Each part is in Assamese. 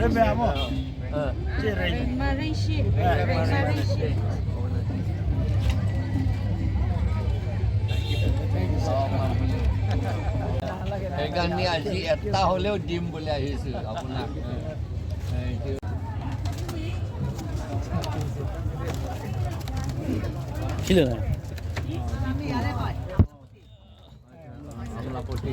Veamos. Marisci. সেইকাৰণে আজি এটা হ'লেও দিম বুলি আহিছোঁ আপোনাক ছিল না আমলাপটি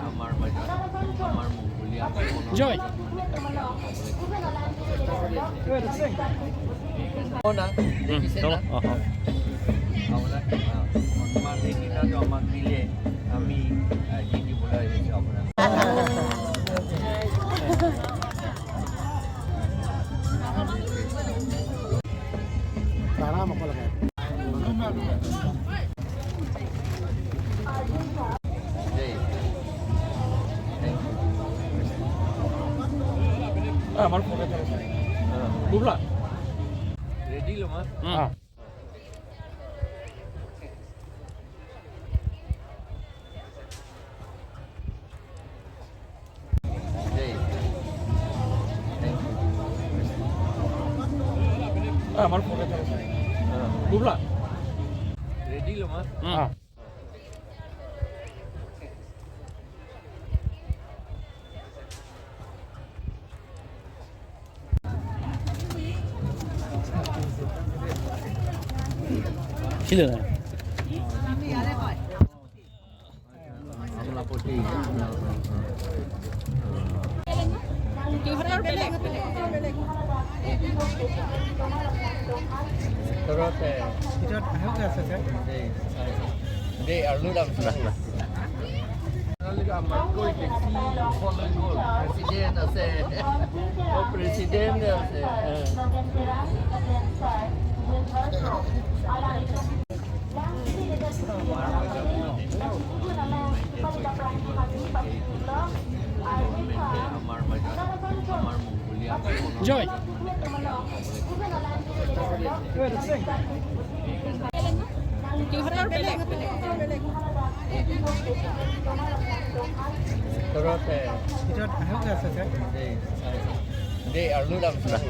আমাৰ বজাৰ আমাৰ মংগোলীয়া জয় না দেখিছে না আপোনাক আমাৰ সেইকেইটাতো আমাক দিলে আমি দি দিবলৈ আহিছোঁ আপোনাক Parang ako lang. আমার ফোনে বুঝলা রেডি লো মা হ্যাঁ আমার ফোনে বুঝলা রেডি লো মা হ্যাঁ ছিল না আমলাপটি Terus Tidak tahu nggak sih? Deh, lu dalam sudah. Lalu amat koi keksi follow goal presiden ase, oh presiden ase. Amar bajar, amar mengkuliah. জয় Terus Tidak tahu nggak sih? deh, lu dalam sudah.